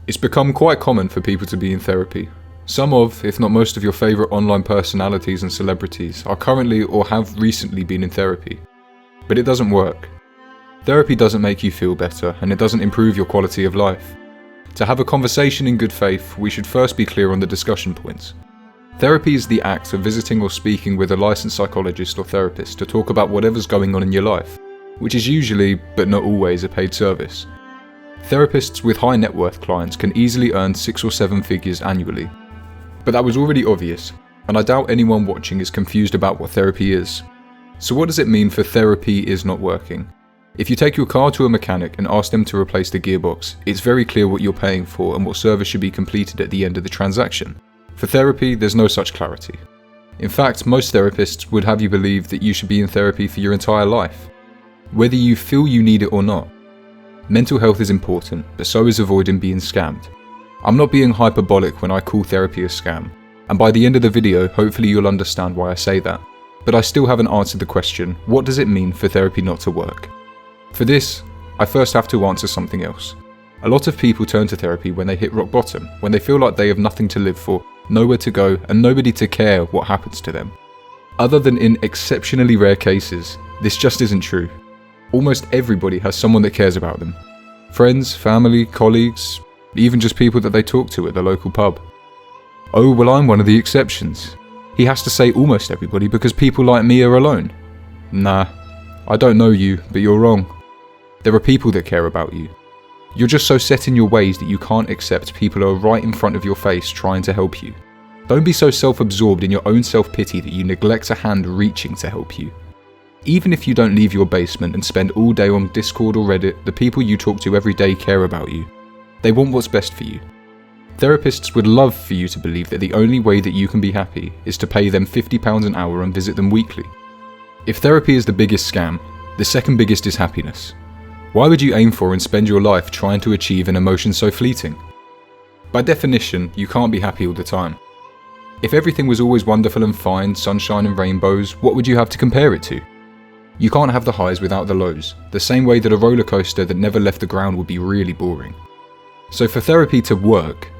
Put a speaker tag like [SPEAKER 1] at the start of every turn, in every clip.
[SPEAKER 1] It's become quite common for people to be in therapy. Some of, if not most of your favourite online personalities and celebrities are currently or have recently been in therapy. But it doesn't work. Therapy doesn't make you feel better, and it doesn't improve your quality of life. To have a conversation in good faith, we should first be clear on the discussion points. Therapy is the act of visiting or speaking with a licensed psychologist or therapist to talk about whatever's going on in your life, which is usually, but not always, a paid service. Therapists with high net worth clients can easily earn 6 or 7 figures annually. But that was already obvious, and I doubt anyone watching is confused about what therapy is. So what does it mean for therapy is not working? If you take your car to a mechanic and ask them to replace the gearbox, it's very clear what you're paying for and what service should be completed at the end of the transaction. For therapy, there's no such clarity. In fact, most therapists would have you believe that you should be in therapy for your entire life, whether you feel you need it or not. Mental health is important, but so is avoiding being scammed. I'm not being hyperbolic when I call therapy a scam, and by the end of the video, hopefully you'll understand why I say that. But I still haven't answered the question, what does it mean for therapy not to work? For this, I first have to answer something else. A lot of people turn to therapy when they hit rock bottom, when they feel like they have nothing to live for, nowhere to go, and nobody to care what happens to them. Other than in exceptionally rare cases, this just isn't true. Almost everybody has someone that cares about them. Friends, family, colleagues, even just people that they talk to at the local pub. Oh, well, I'm one of the exceptions. He has to say almost everybody because people like me are alone. Nah, I don't know you, but you're wrong. There are people that care about you. You're just so set in your ways that you can't accept people who are right in front of your face trying to help you. Don't be so self-absorbed in your own self-pity that you neglect a hand reaching to help you. Even if you don't leave your basement and spend all day on Discord or Reddit, the people you talk to every day care about you. They want what's best for you. Therapists would love for you to believe that the only way that you can be happy is to pay them £50 an hour and visit them weekly. If therapy is the biggest scam, the second biggest is happiness. Why would you aim for and spend your life trying to achieve an emotion so fleeting? By definition, you can't be happy all the time. If everything was always wonderful and fine, sunshine and rainbows, what would you have to compare it to? You can't have the highs without the lows, the same way that a roller coaster that never left the ground would be really boring. So for therapy to work,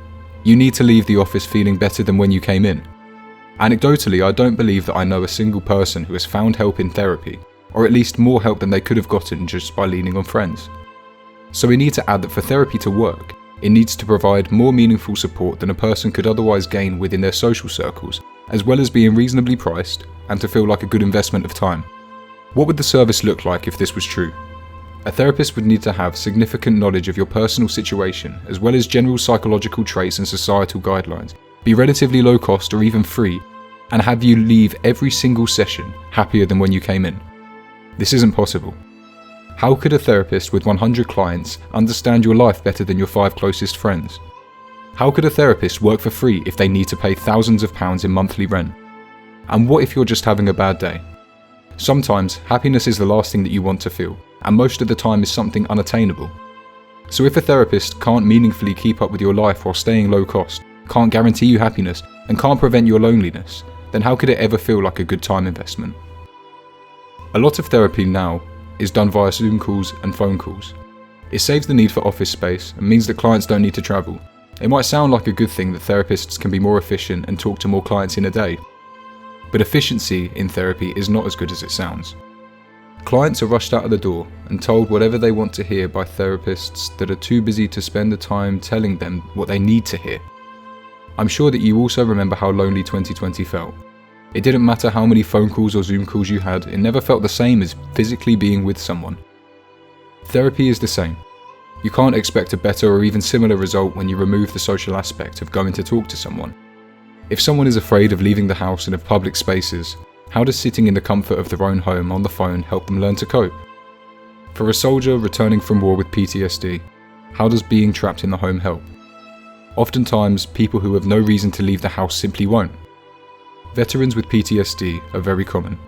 [SPEAKER 1] you need to leave the office feeling better than when you came in. Anecdotally, I don't believe that I know a single person who has found help in therapy, or at least more help than they could have gotten just by leaning on friends. So we need to add that for therapy to work, it needs to provide more meaningful support than a person could otherwise gain within their social circles, as well as being reasonably priced and to feel like a good investment of time. What would the service look like if this was true? A therapist would need to have significant knowledge of your personal situation, as well as general psychological traits and societal guidelines, be relatively low cost or even free, and have you leave every single session happier than when you came in. This isn't possible. How could a therapist with 100 clients understand your life better than your 5 closest friends? How could a therapist work for free if they need to pay thousands of pounds in monthly rent? And what if you're just having a bad day? Sometimes, happiness is the last thing that you want to feel, and most of the time is something unattainable. So if a therapist can't meaningfully keep up with your life while staying low cost, can't guarantee you happiness, and can't prevent your loneliness, then how could it ever feel like a good time investment? A lot of therapy now is done via Zoom calls and phone calls. It saves the need for office space and means that clients don't need to travel. It might sound like a good thing that therapists can be more efficient and talk to more clients in a day. But efficiency in therapy is not as good as it sounds. Clients are rushed out of the door and told whatever they want to hear by therapists that are too busy to spend the time telling them what they need to hear. I'm sure that you also remember how lonely 2020 felt. It didn't matter how many phone calls or Zoom calls you had, it never felt the same as physically being with someone. Therapy is the same. You can't expect a better or even similar result when you remove the social aspect of going to talk to someone. If someone is afraid of leaving the house and of public spaces, how does sitting in the comfort of their own home on the phone help them learn to cope? For a soldier returning from war with PTSD, how does being trapped in the home help? Oftentimes, people who have no reason to leave the house simply won't. Veterans with PTSD are very common,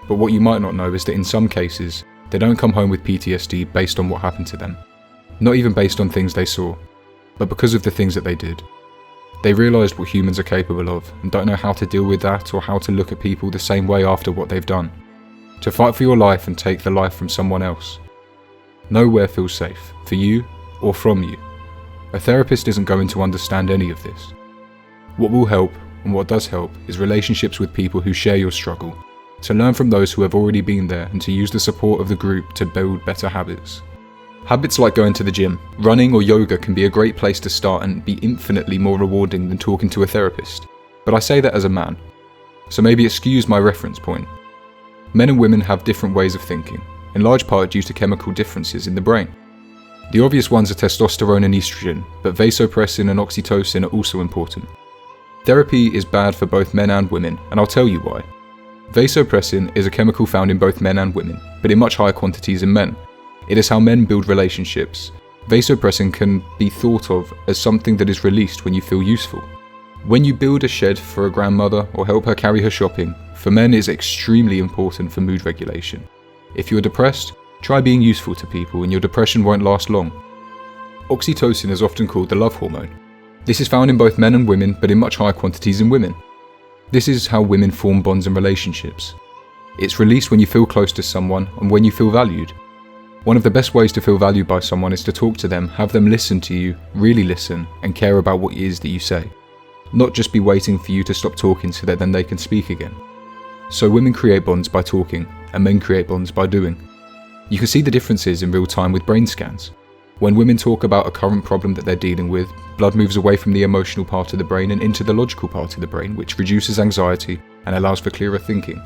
[SPEAKER 1] but what you might not know is that in some cases, they don't come home with PTSD based on what happened to them. Not even based on things they saw, but because of the things that they did. They realised what humans are capable of and don't know how to deal with that or how to look at people the same way after what they've done. To fight for your life and take the life from someone else. Nowhere feels safe, for you or from you. A therapist isn't going to understand any of this. What will help, and what does help, is relationships with people who share your struggle, to learn from those who have already been there and to use the support of the group to build better habits. Habits like going to the gym, running or yoga can be a great place to start and be infinitely more rewarding than talking to a therapist. But I say that as a man, so maybe excuse my reference point. Men and women have different ways of thinking, in large part due to chemical differences in the brain. The obvious ones are testosterone and estrogen, but vasopressin and oxytocin are also important. Therapy is bad for both men and women, and I'll tell you why. Vasopressin is a chemical found in both men and women, but in much higher quantities in men. It is how men build relationships. Vasopressin can be thought of as something that is released when you feel useful. When you build a shed for a grandmother or help her carry her shopping, for men it is extremely important for mood regulation. If you're depressed, try being useful to people and your depression won't last long. Oxytocin is often called the love hormone. This is found in both men and women, but in much higher quantities in women. This is how women form bonds and relationships. It's released when you feel close to someone and when you feel valued. One of the best ways to feel valued by someone is to talk to them, have them listen to you, really listen, and care about what it is that you say. Not just be waiting for you to stop talking so that then they can speak again. So women create bonds by talking, and men create bonds by doing. You can see the differences in real time with brain scans. When women talk about a current problem that they're dealing with, blood moves away from the emotional part of the brain and into the logical part of the brain, which reduces anxiety and allows for clearer thinking.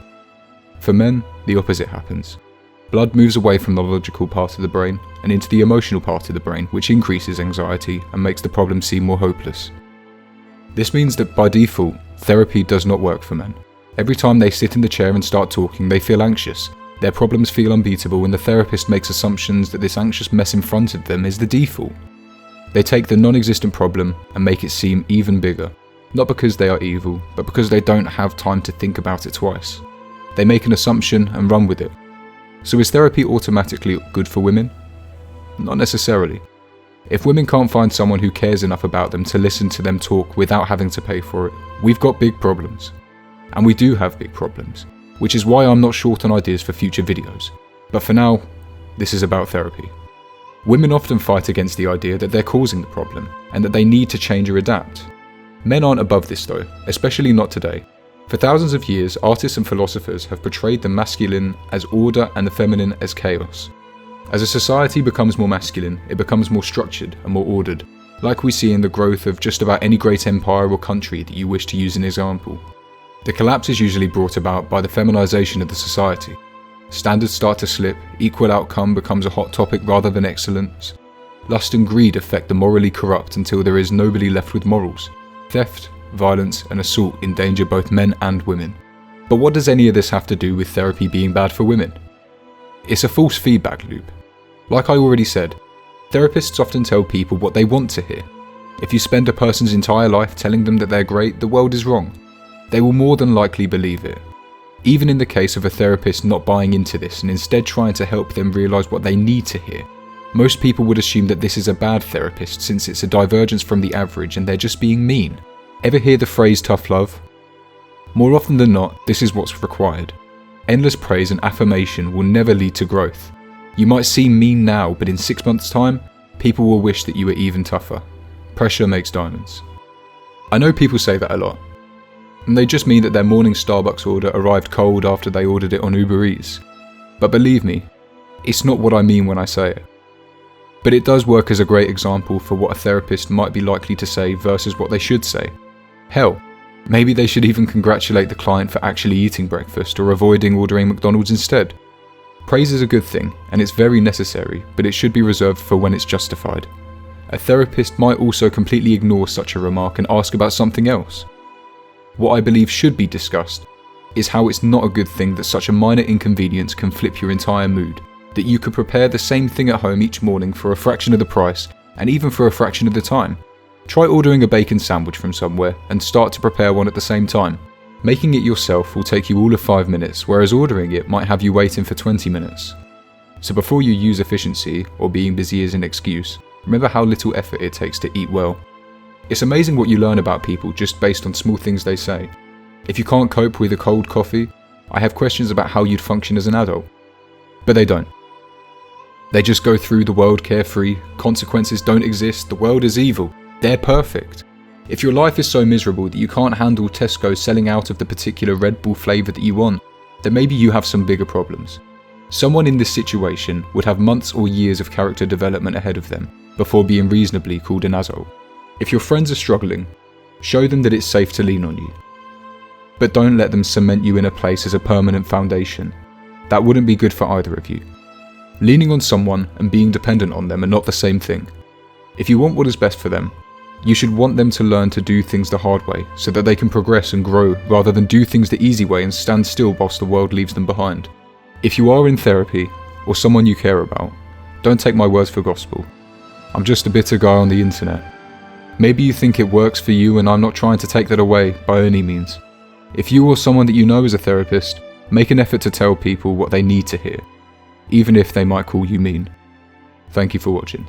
[SPEAKER 1] For men, the opposite happens. Blood moves away from the logical part of the brain and into the emotional part of the brain, which increases anxiety and makes the problem seem more hopeless. This means that by default, therapy does not work for men. Every time they sit in the chair and start talking, they feel anxious. Their problems feel unbeatable and the therapist makes assumptions that this anxious mess in front of them is the default. They take the non-existent problem and make it seem even bigger. Not because they are evil, but because they don't have time to think about it twice. They make an assumption and run with it. So is therapy automatically good for women? Not necessarily. If women can't find someone who cares enough about them to listen to them talk without having to pay for it, we've got big problems. And we do have big problems, which is why I'm not short on ideas for future videos. But for now, this is about therapy. Women often fight against the idea that they're causing the problem, and that they need to change or adapt. Men aren't above this though, especially not today. For thousands of years, artists and philosophers have portrayed the masculine as order and the feminine as chaos. As a society becomes more masculine, it becomes more structured and more ordered, like we see in the growth of just about any great empire or country that you wish to use an example. The collapse is usually brought about by the feminization of the society. Standards start to slip, equal outcome becomes a hot topic rather than excellence. Lust and greed affect the morally corrupt until there is nobody left with morals. Theft, violence, and assault endanger both men and women. But what does any of this have to do with therapy being bad for women? It's a false feedback loop. Like I already said, therapists often tell people what they want to hear. If you spend a person's entire life telling them that they're great, the world is wrong. They will more than likely believe it. Even in the case of a therapist not buying into this and instead trying to help them realise what they need to hear, most people would assume that this is a bad therapist since it's a divergence from the average and they're just being mean. Ever hear the phrase tough love? More often than not, this is what's required. Endless praise and affirmation will never lead to growth. You might seem mean now, but in 6 months' time, people will wish that you were even tougher. Pressure makes diamonds. I know people say that a lot, and they just mean that their morning Starbucks order arrived cold after they ordered it on Uber Eats. But believe me, it's not what I mean when I say it. But it does work as a great example for what a therapist might be likely to say versus what they should say. Hell, maybe they should even congratulate the client for actually eating breakfast or avoiding ordering McDonald's instead. Praise is a good thing, and it's very necessary, but it should be reserved for when it's justified. A therapist might also completely ignore such a remark and ask about something else. What I believe should be discussed is how it's not a good thing that such a minor inconvenience can flip your entire mood, that you could prepare the same thing at home each morning for a fraction of the price, and even for a fraction of the time. Try ordering a bacon sandwich from somewhere and start to prepare one at the same time. Making it yourself will take you all of 5 minutes, whereas ordering it might have you waiting for 20 minutes. So before you use efficiency or being busy as an excuse, remember how little effort it takes to eat well. It's amazing what you learn about people just based on small things they say. If you can't cope with a cold coffee, I have questions about how you'd function as an adult. But they don't. They just go through the world carefree, consequences don't exist, the world is evil, they're perfect. If your life is so miserable that you can't handle Tesco selling out of the particular Red Bull flavour that you want, then maybe you have some bigger problems. Someone in this situation would have months or years of character development ahead of them before being reasonably called an asshole. If your friends are struggling, show them that it's safe to lean on you. But don't let them cement you in a place as a permanent foundation. That wouldn't be good for either of you. Leaning on someone and being dependent on them are not the same thing. If you want what is best for them, you should want them to learn to do things the hard way so that they can progress and grow rather than do things the easy way and stand still whilst the world leaves them behind. If you are in therapy or someone you care about, don't take my words for gospel. I'm just a bitter guy on the internet. Maybe you think it works for you and I'm not trying to take that away by any means. If you or someone that you know is a therapist, make an effort to tell people what they need to hear, even if they might call you mean. Thank you for watching.